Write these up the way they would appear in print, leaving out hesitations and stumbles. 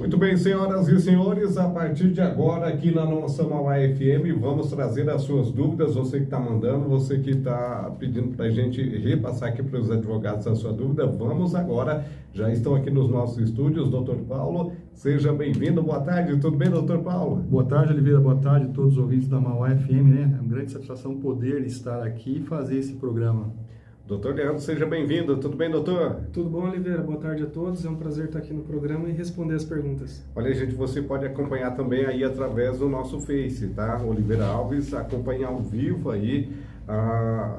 Muito bem, senhoras e senhores, a partir de agora aqui na nossa Mauá FM vamos trazer as suas dúvidas, você que está mandando, você que está pedindo para a gente repassar aqui para os advogados a sua dúvida, vamos agora, já estão aqui nos nossos estúdios, doutor Paulo, seja bem-vindo, boa tarde, tudo bem, doutor Paulo? Boa tarde, Oliveira, boa tarde a todos os ouvintes da Mauá FM, né? É uma grande satisfação poder estar aqui e fazer esse programa. Doutor Leandro, seja bem-vindo. Tudo bem, doutor? Tudo bom, Oliveira? Boa tarde a todos. É um prazer estar aqui no programa e responder as perguntas. Olha, gente, você pode acompanhar também aí através do nosso Face, tá? Oliveira Alves, acompanha ao vivo aí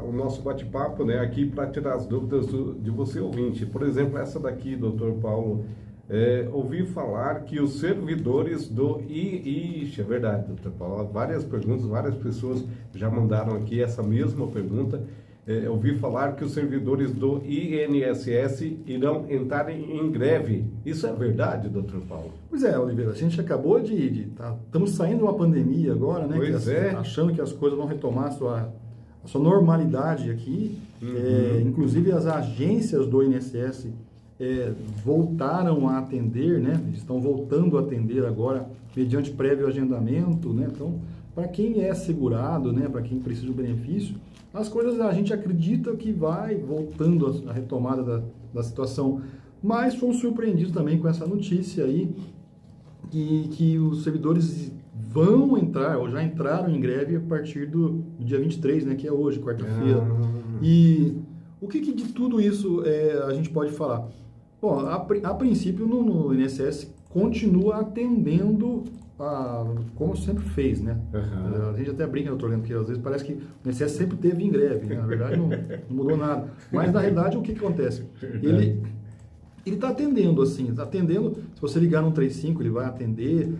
o nosso bate-papo, né? Aqui para tirar as dúvidas de você, ouvinte. Por exemplo, essa daqui, doutor Paulo, ouvi falar que os servidores do... Ixi, é verdade, doutor Paulo. Várias perguntas, várias pessoas já mandaram aqui essa mesma pergunta. Ouvi falar que os servidores do INSS irão entrar em greve. Isso é verdade, doutor Paulo? Pois é, Oliveira, a gente acabou estamos saindo de uma pandemia agora, né? Pois achando que as coisas vão retomar a sua normalidade aqui. Uhum. Inclusive as agências do INSS voltaram a atender, né? Estão voltando a atender agora, mediante prévio agendamento, né? Então, para quem é segurado, né? Para quem precisa do benefício, as coisas a gente acredita que vai voltando a retomada da situação, mas fomos surpreendidos também com essa notícia aí que os servidores vão entrar, ou já entraram em greve a partir do dia 23, né, que é hoje, quarta-feira. E o que de tudo isso a gente pode falar? Bom, a princípio no INSS continua atendendo como sempre fez, né? Uhum. A gente até brinca, doutor Leandro, porque às vezes parece que o INSS sempre teve em greve, né? Na verdade não mudou nada. Mas na realidade o que acontece? Ele está atendendo, assim, está atendendo, se você ligar no 135 ele vai atender,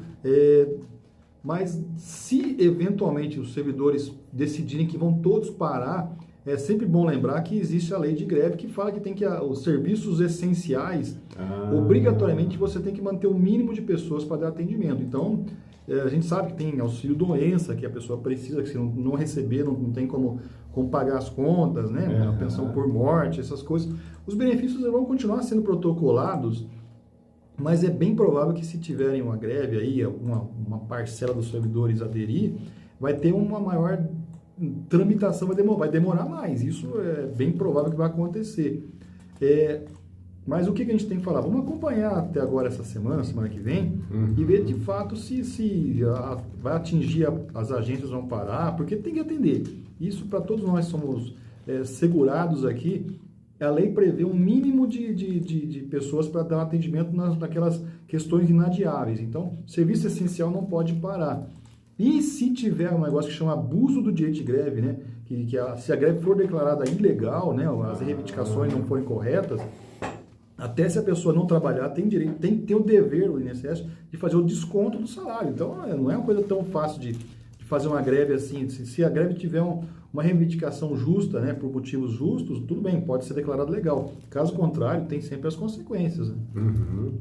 mas se eventualmente os servidores decidirem que vão todos parar, é sempre bom lembrar que existe a lei de greve que fala que tem que os serviços essenciais, obrigatoriamente você tem que manter o mínimo de pessoas para dar atendimento. Então, a gente sabe que tem auxílio doença, que a pessoa precisa, que se não receber, não tem como pagar as contas, né? A pensão por morte, essas coisas. Os benefícios vão continuar sendo protocolados, mas é bem provável que se tiverem uma greve aí, uma parcela dos servidores aderir, vai ter uma maior tramitação, vai demorar mais. Isso é bem provável que vai acontecer. Mas o que a gente tem que falar? Vamos acompanhar até agora essa semana que vem, e ver de fato se vai atingir, as agências vão parar, porque tem que atender. Isso para todos nós somos segurados aqui. A lei prevê um mínimo de pessoas para dar um atendimento naquelas questões inadiáveis. Então, serviço essencial não pode parar. E se tiver um negócio que chama abuso do direito de greve, né? Se a greve for declarada ilegal, né? As reivindicações não forem corretas, até se a pessoa não trabalhar, tem que ter o dever, o INSS, de fazer o desconto do salário. Então, não é uma coisa tão fácil de fazer uma greve assim. Se a greve tiver uma reivindicação justa, né? Por motivos justos, tudo bem, pode ser declarado legal. Caso contrário, tem sempre as consequências. Né? Uhum.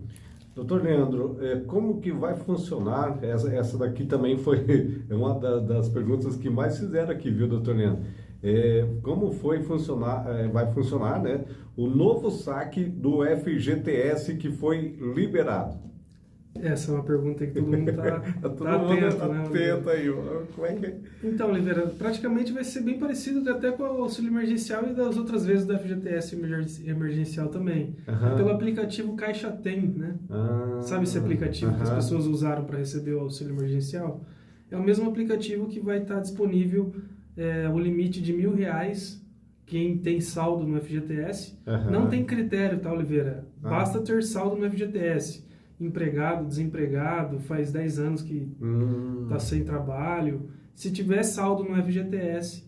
Doutor Leandro, como que vai funcionar? Essa daqui também foi uma das perguntas que mais fizeram aqui, viu, doutor Leandro? Como vai funcionar, né, o novo saque do FGTS que foi liberado? Essa é uma pergunta que todo mundo está atento aí. Como é que é? Então, Oliveira, praticamente vai ser bem parecido até com o auxílio emergencial e das outras vezes do FGTS emergencial também. Pelo aplicativo Caixa Tem, né? Sabe esse aplicativo que as pessoas usaram para receber o auxílio emergencial? É o mesmo aplicativo que vai estar disponível o limite de R$1.000. Quem tem saldo no FGTS. Não tem critério, tá, Oliveira? Basta ter saldo no FGTS. Empregado, desempregado, faz 10 anos que está sem trabalho. Se tiver saldo no FGTS,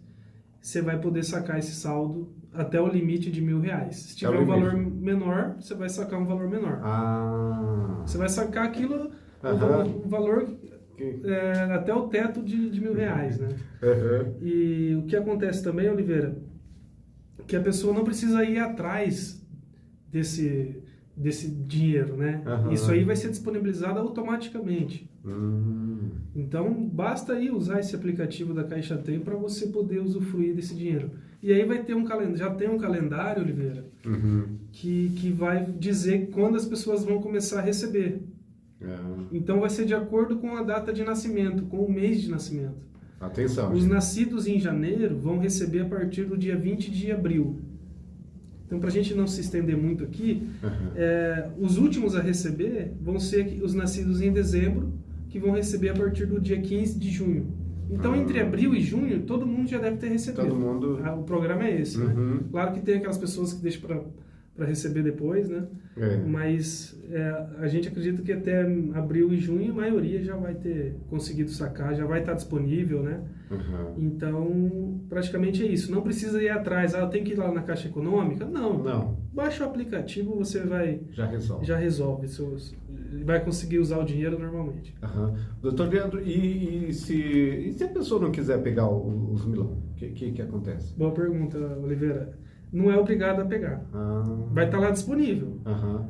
você vai poder sacar esse saldo até o limite de R$1.000. Se tiver um valor menor, você vai sacar um valor menor. Você vai sacar aquilo, o valor até o teto de R$1.000, né? E o que acontece também, Oliveira, que a pessoa não precisa ir atrás desse dinheiro, né? Isso aí vai ser disponibilizado automaticamente. Então, basta aí usar esse aplicativo da Caixa Tem para você poder usufruir desse dinheiro. E aí vai ter já tem um calendário, Oliveira, que vai dizer quando as pessoas vão começar a receber. Então vai ser de acordo com a data de nascimento, com o mês de nascimento. Atenção. Os nascidos em janeiro vão receber a partir do dia 20 de abril. Então, para a gente não se estender muito aqui, os últimos a receber vão ser os nascidos em dezembro, que vão receber a partir do dia 15 de junho. Então, entre abril e junho, todo mundo já deve ter recebido. Todo mundo... O programa é esse, né? Claro que tem aquelas pessoas que deixam para receber depois, né? Mas a gente acredita que até abril e junho a maioria já vai ter conseguido sacar, já vai estar disponível, né? Então, praticamente é isso. Não precisa ir atrás, eu tenho que ir lá na Caixa Econômica. Não. Baixa o aplicativo, você vai... Já resolve. Vai conseguir usar o dinheiro normalmente. Doutor Leandro, e se a pessoa não quiser pegar os milão, o que acontece? Boa pergunta, Oliveira. Não é obrigado a pegar. Vai estar lá disponível.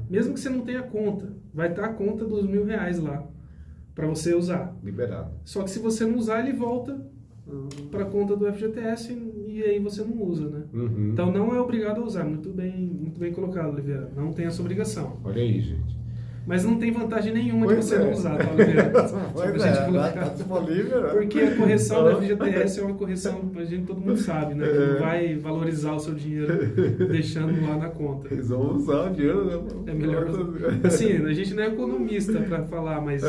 Mesmo que você não tenha conta, vai estar a conta dos R$1.000 lá para você usar. Liberado. Só que se você não usar, ele volta para a conta do FGTS e aí você não usa, né? Então não é obrigado a usar. Muito bem colocado, Oliveira. Não tem essa obrigação. Olha aí, gente. Mas não tem vantagem nenhuma de você não usar, tá, Oliveira? Tá disponível, né? Porque a correção da FGTS é uma correção, todo mundo sabe, né? Que não vai valorizar o seu dinheiro deixando lá na conta. Eles vão usar o dinheiro, né? É melhor usar. Assim, a gente não é economista para falar, mas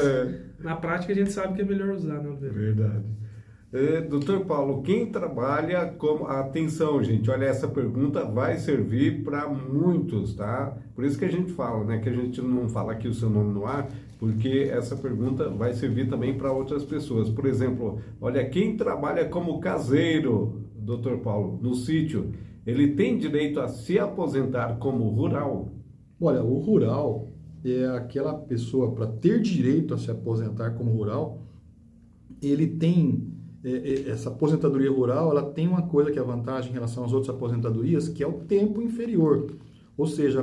na prática a gente sabe que é melhor usar, né, Oliveira? Verdade. Doutor Paulo, quem trabalha com... Atenção, gente, olha, essa pergunta vai servir para muitos, tá? Por isso que a gente fala, né? Que a gente não fala aqui o seu nome no ar, porque essa pergunta vai servir também para outras pessoas. Por exemplo, olha, quem trabalha como caseiro, doutor Paulo, no sítio, ele tem direito a se aposentar como rural? Olha, o rural é aquela pessoa, para ter direito a se aposentar como rural, ele tem... essa aposentadoria rural, ela tem uma coisa que é a vantagem em relação às outras aposentadorias, que é o tempo inferior. Ou seja,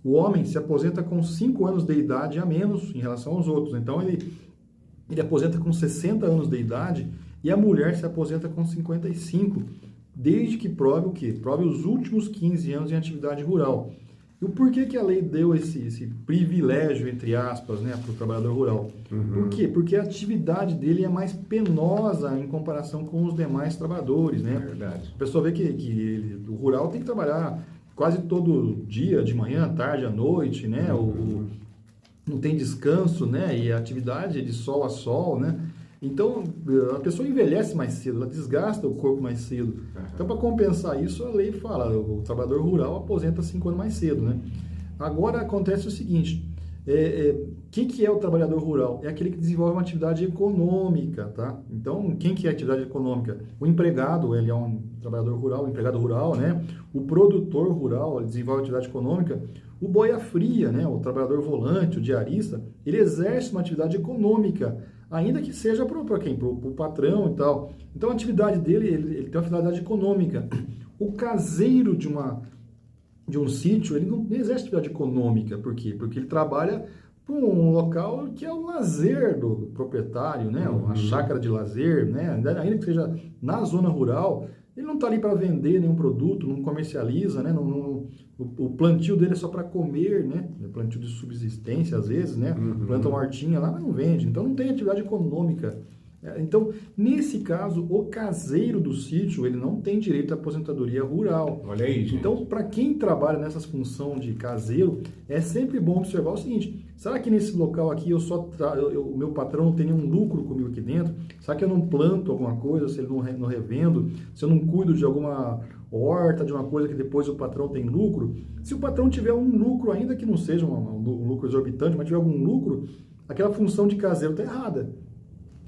o homem se aposenta com 5 anos de idade a menos em relação aos outros. Então, ele aposenta com 60 anos de idade e a mulher se aposenta com 55, desde que prove o quê? Prove os últimos 15 anos em atividade rural. E o porquê que a lei deu esse privilégio, entre aspas, né, para o trabalhador rural? Por quê? Porque a atividade dele é mais penosa em comparação com os demais trabalhadores, né? É verdade. A pessoa vê que o rural tem que trabalhar quase todo dia, de manhã, tarde, à noite, né? Não tem descanso, né? E a atividade é de sol a sol, né? Então, a pessoa envelhece mais cedo, ela desgasta o corpo mais cedo. Então, para compensar isso, a lei fala, o trabalhador rural aposenta 5 anos mais cedo, né? Agora, acontece o seguinte, quem que é o trabalhador rural? É aquele que desenvolve uma atividade econômica, tá? Então, quem que é a atividade econômica? O empregado, ele é um trabalhador rural, o empregado rural, né? O produtor rural, ele desenvolve atividade econômica. O boia fria, né? O trabalhador volante, o diarista, ele exerce uma atividade econômica, ainda que seja para quem? Para o patrão e tal. Então, a atividade dele, ele tem uma finalidade econômica. O caseiro de um sítio, ele não exerce atividade econômica. Por quê? Porque ele trabalha para um local que é o lazer do proprietário, né? Uma chácara de lazer, né? Ainda que seja na zona rural, ele não está ali para vender nenhum produto, não comercializa, né? O plantio dele é só para comer, né? Plantio de subsistência, às vezes, né? Planta uma hortinha lá, mas não vende. Então, não tem atividade econômica. Então, nesse caso, o caseiro do sítio, ele não tem direito à aposentadoria rural. Olha aí, gente. Então, para quem trabalha nessas funções de caseiro, é sempre bom observar o seguinte: será que nesse local aqui o meu patrão não tem nenhum lucro comigo aqui dentro? Será que eu não planto alguma coisa, se ele não revendo? Se eu não cuido de alguma horta, de uma coisa que depois o patrão tem lucro? Se o patrão tiver um lucro, ainda que não seja um lucro exorbitante, mas tiver algum lucro, aquela função de caseiro está errada.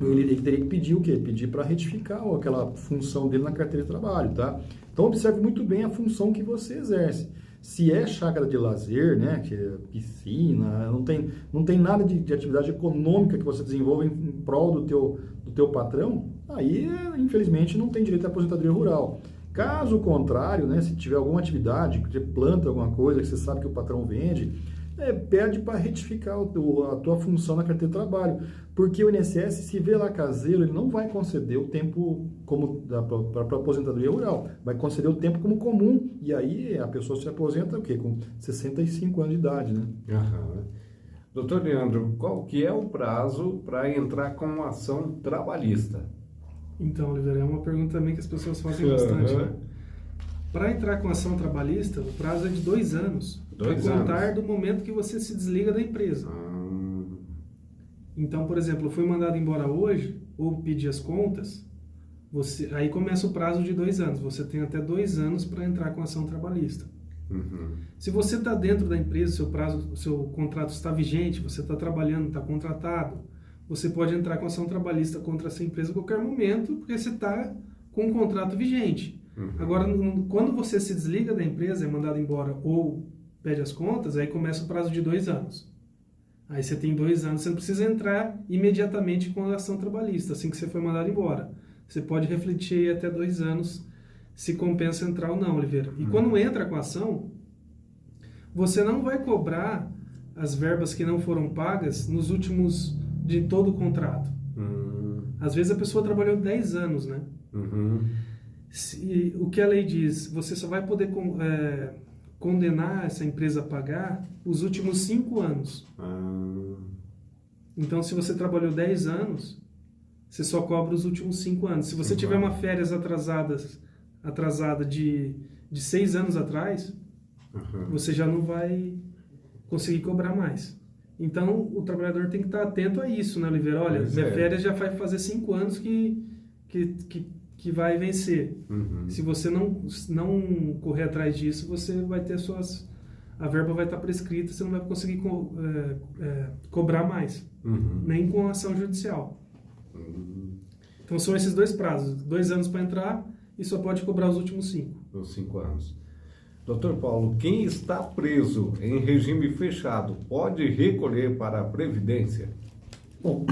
Ele teria que pedir o quê? Pedir para retificar aquela função dele na carteira de trabalho, tá? Então, observe muito bem a função que você exerce. Se é chácara de lazer, né, que é piscina, não tem nada de atividade econômica que você desenvolva em prol do teu patrão, aí, infelizmente, não tem direito à aposentadoria rural. Caso contrário, né, se tiver alguma atividade, que você planta alguma coisa que você sabe que o patrão vende, pede para retificar a tua função na carteira de trabalho, porque o INSS, se vê lá caseiro, ele não vai conceder o tempo para aposentadoria rural, vai conceder o tempo como comum, e aí a pessoa se aposenta o quê? Com 65 anos de idade, né? Doutor Leandro, qual que é o prazo para entrar com uma ação trabalhista? Então, Oliveira, é uma pergunta também que as pessoas fazem bastante, né? Para entrar com ação trabalhista, o prazo é de 2 anos. Para contar do momento que você se desliga da empresa. Então, por exemplo, foi mandado embora hoje, ou pedir as contas, aí começa o prazo de 2 anos. Você tem até 2 anos para entrar com ação trabalhista. Se você está dentro da empresa, seu contrato está vigente, você está trabalhando, está contratado, você pode entrar com ação trabalhista contra essa empresa a qualquer momento, porque você está com um contrato vigente. Agora, quando você se desliga da empresa, é mandado embora ou pede as contas, aí começa o prazo de 2 anos. Aí você tem 2 anos, você não precisa entrar imediatamente com a ação trabalhista, assim que você foi mandado embora. Você pode refletir até 2 anos se compensa entrar ou não, Oliveira. E quando entra com a ação, você não vai cobrar as verbas que não foram pagas nos últimos de todo o contrato. Às vezes a pessoa trabalhou 10 anos, né? O que a lei diz, você só vai poder condenar essa empresa a pagar os últimos 5 anos. Então, se você trabalhou 10 anos, você só cobra os últimos 5 anos. Se você tiver uma férias atrasada de 6 anos atrás, você já não vai conseguir cobrar mais. Então, o trabalhador tem que estar atento a isso, né, Oliveira? Olha, minha férias já vai fazer 5 anos que vai vencer. Se você não correr atrás disso, você vai ter a verba vai estar prescrita, você não vai conseguir cobrar mais, nem com ação judicial. Então são esses 2 prazos, 2 anos para entrar e só pode cobrar os últimos 5. Os 5 anos. Doutor Paulo, quem está preso em regime fechado pode recolher para a Previdência? Bom,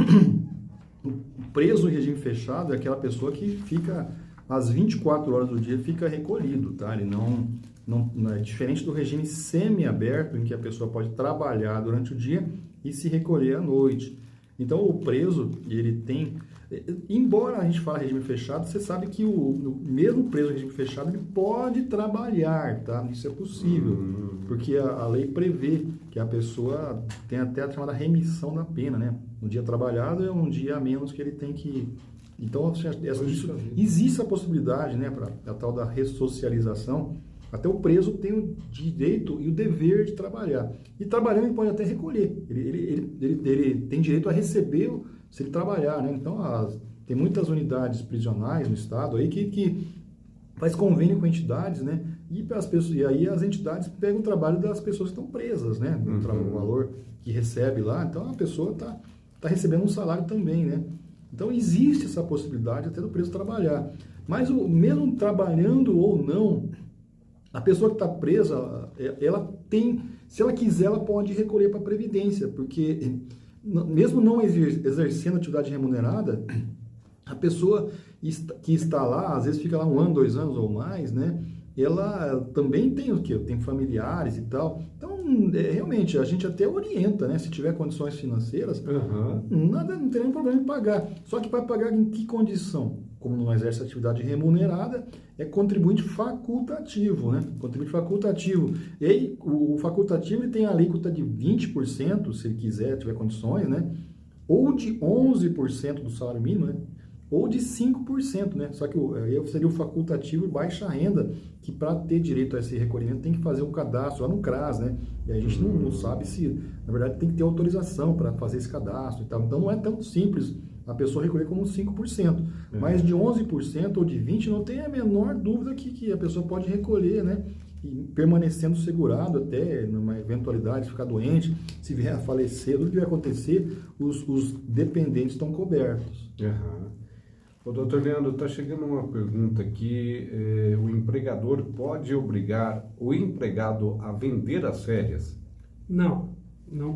preso em regime fechado é aquela pessoa que fica às 24 horas do dia, fica recolhido, tá? Ele não é diferente do regime semi-aberto, em que a pessoa pode trabalhar durante o dia e se recolher à noite. Então, o preso, ele tem... Embora a gente fale regime fechado, você sabe que o mesmo preso em regime fechado, ele pode trabalhar, tá? Isso é possível, porque a lei prevê que a pessoa tem até a chamada remissão da pena, né? Um dia trabalhado é um dia a menos que ele tem que... Então, existe a possibilidade, né, para a tal da ressocialização. Até o preso tem o direito e o dever de trabalhar. E trabalhando ele pode até recolher. Ele tem direito a receber se ele trabalhar, né? Então, tem muitas unidades prisionais no estado aí que faz convênio com entidades, né? E aí as entidades pegam o trabalho das pessoas que estão presas, né? O valor que recebe lá. Então, a pessoa está recebendo um salário também, né? Então, existe essa possibilidade até do preso trabalhar. Mas, mesmo trabalhando ou não, a pessoa que está presa, ela tem, se ela quiser, ela pode recolher para a Previdência, porque mesmo não exercendo atividade remunerada, a pessoa que está lá, às vezes fica lá 1 ano, 2 anos ou mais, né? Ela também tem o quê? Tem familiares e tal. Então, realmente, a gente até orienta, né? Se tiver condições financeiras, não tem nenhum problema em pagar. Só que para pagar em que condição? Como não exerce atividade remunerada, é contribuinte facultativo, né? Contribuinte facultativo. E aí, o facultativo ele tem a alíquota de 20%, se ele quiser, tiver condições, né? Ou de 11% do salário mínimo, né? Ou de 5%, né? Só que aí seria o facultativo baixa renda, que para ter direito a esse recolhimento tem que fazer um cadastro lá no CRAS, né? E a gente não sabe se, na verdade, tem que ter autorização para fazer esse cadastro e tal. Então não é tão simples a pessoa recolher como 5%. Mas de 11% ou de 20% não tem a menor dúvida que a pessoa pode recolher, né? E permanecendo segurado até numa eventualidade de ficar doente, se vier a falecer, tudo que vai acontecer, os dependentes estão cobertos. O doutor Leandro, está chegando uma pergunta aqui, o empregador pode obrigar o empregado a vender as férias? Não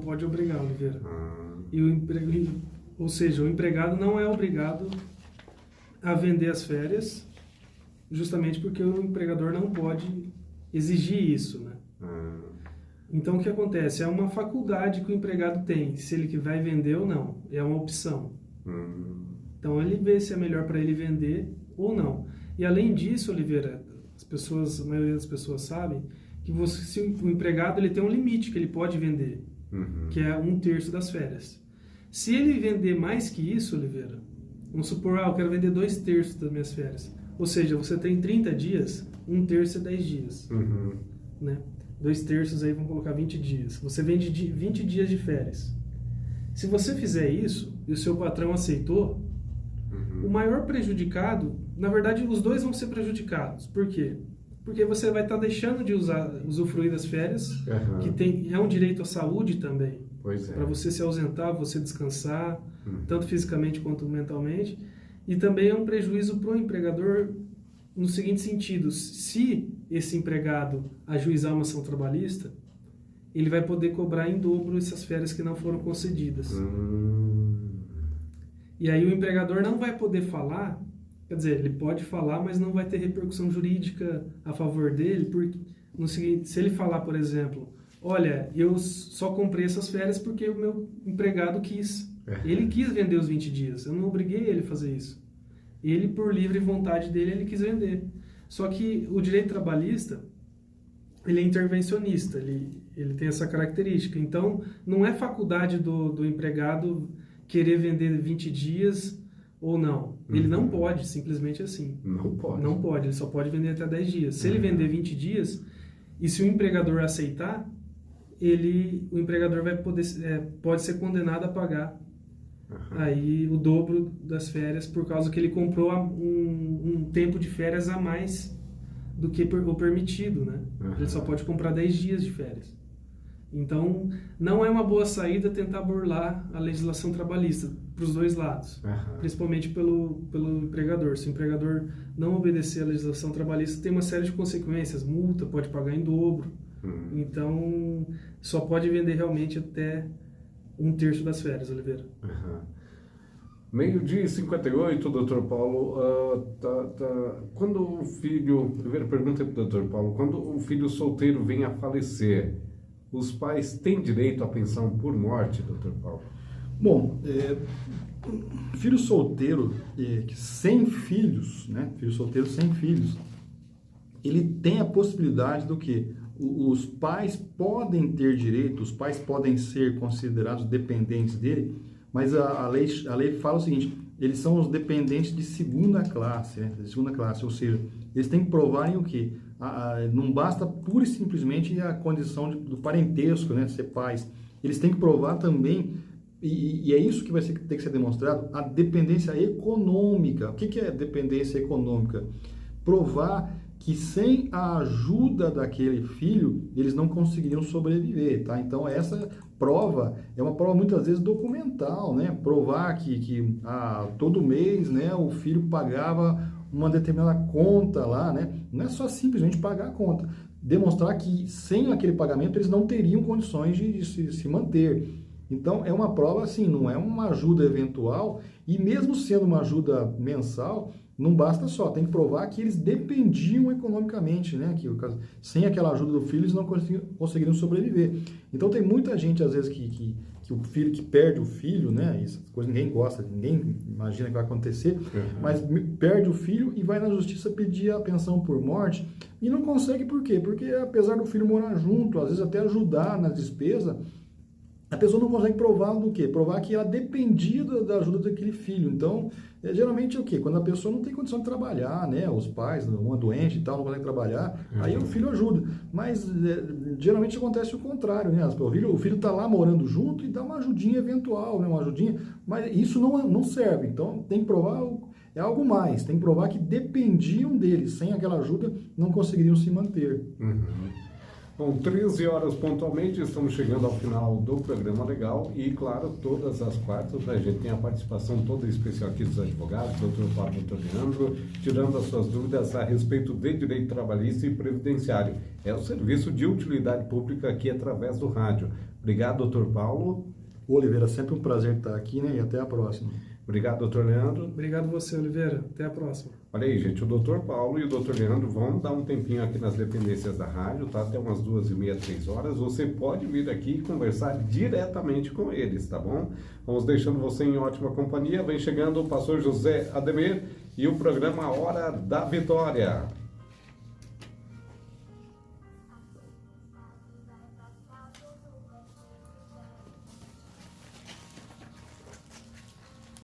pode obrigar, Oliveira. Ou seja, o empregado não é obrigado a vender as férias, justamente porque o empregador não pode exigir isso, né? Então, o que acontece? É uma faculdade que o empregado tem, se ele vai vender ou não. É uma opção. Então, ele vê se é melhor para ele vender ou não. E, além disso, Oliveira, a maioria das pessoas sabem que se o empregado ele tem um limite que ele pode vender. que é 1/3 das férias. Se ele vender mais que isso, Oliveira, vamos supor, eu quero vender 2/3 das minhas férias. Ou seja, você tem 30 dias, 1/3 é 10 dias. Né? 2/3 aí vamos colocar 20 dias. Você vende 20 dias de férias. Se você fizer isso e o seu patrão aceitou, o maior prejudicado, na verdade os dois vão ser prejudicados. Por quê? Porque você vai estar deixando de usufruir das férias, que é um direito à saúde também. Para você se ausentar, você descansar, tanto fisicamente quanto mentalmente. E também é um prejuízo para o empregador no seguinte sentido: se esse empregado ajuizar uma ação trabalhista, ele vai poder cobrar em dobro essas férias que não foram concedidas. E aí o empregador não vai poder falar, quer dizer, ele pode falar, mas não vai ter repercussão jurídica a favor dele, porque no seguinte, se ele falar, por exemplo, olha, eu só comprei essas férias porque o meu empregado quis. Ele quis vender os 20 dias, eu não obriguei ele a fazer isso. Ele, por livre vontade dele, ele quis vender. Só que o direito trabalhista, ele é intervencionista, ele tem essa característica. Então, não é faculdade do empregado querer vender 20 dias ou não. Ele não pode, simplesmente assim. Não pode, ele só pode vender até 10 dias. Se ele vender 20 dias, e se o empregador aceitar, o empregador pode ser condenado a pagar aí o dobro das férias, por causa que ele comprou um tempo de férias a mais do que o permitido, né? Ele só pode comprar 10 dias de férias. Então, não é uma boa saída tentar burlar a legislação trabalhista para os dois lados, principalmente pelo empregador. Se o empregador não obedecer à legislação trabalhista, tem uma série de consequências, multa, pode pagar em dobro. Então, só pode vender realmente até 1/3 das férias, Oliveira. 12h58, doutor Paulo. Quando o filho... Primeira pergunta para o doutor Paulo. Quando o filho solteiro vem a falecer, os pais têm direito à pensão por morte, doutor Paulo? Bom, filho solteiro sem filhos, né? Filho solteiro sem filhos, ele tem a possibilidade do quê? Os pais podem ter direito, os pais podem ser considerados dependentes dele, mas a lei fala o seguinte: eles são os dependentes de segunda classe, né? De segunda classe, ou seja, eles têm que provarem o quê? Não basta pura e simplesmente a condição do parentesco, né? Ser pais. Eles têm que provar também, e é isso que vai ter que ser demonstrado, a dependência econômica. O que é dependência econômica? Provar que sem a ajuda daquele filho, eles não conseguiriam sobreviver, tá? Então, essa prova é uma prova muitas vezes documental, né? Provar que todo mês, né, o filho pagava uma determinada conta lá, né? Não é só simplesmente pagar a conta. Demonstrar que sem aquele pagamento eles não teriam condições de se manter. Então, é uma prova assim, não é uma ajuda eventual, e mesmo sendo uma ajuda mensal, não basta só, tem que provar que eles dependiam economicamente, né? Que sem aquela ajuda do filho eles não conseguiriam sobreviver. Então tem muita gente, às vezes, que o filho, que perde o filho, né? Isso coisa ninguém gosta, ninguém imagina que vai acontecer, mas perde o filho e vai na justiça pedir a pensão por morte e não consegue. Por quê? Porque apesar do filho morar junto, às vezes até ajudar na despesa, a pessoa não consegue provar do quê? Provar que ela dependia da ajuda daquele filho. Então, geralmente é o quê? Quando a pessoa não tem condição de trabalhar, né? Os pais, uma doente e tal, não consegue trabalhar, aí o filho ajuda. Mas geralmente acontece o contrário, né? O filho está lá morando junto e dá uma ajudinha eventual, né? Uma ajudinha, mas isso não serve. Então, tem que provar, é algo mais. Tem que provar que dependiam dele. Sem aquela ajuda, não conseguiriam se manter. Bom, 13 horas pontualmente, estamos chegando ao final do programa legal e, claro, todas as quartas, né, a gente tem a participação toda especial aqui dos advogados, doutor Paulo e doutor Leandro, tirando as suas dúvidas a respeito de direito trabalhista e previdenciário. É o serviço de utilidade pública aqui através do rádio. Obrigado, doutor Paulo. Oliveira, sempre um prazer estar aqui, né, e até a próxima. Obrigado, doutor Leandro. Obrigado você, Oliveira. Até a próxima. Olha aí, gente, o doutor Paulo e o doutor Leandro vão dar um tempinho aqui nas dependências da rádio, tá? Até umas 2h30, 3 horas. Você pode vir aqui e conversar diretamente com eles, tá bom? Vamos deixando você em ótima companhia. Vem chegando o pastor José Ademir e o programa Hora da Vitória.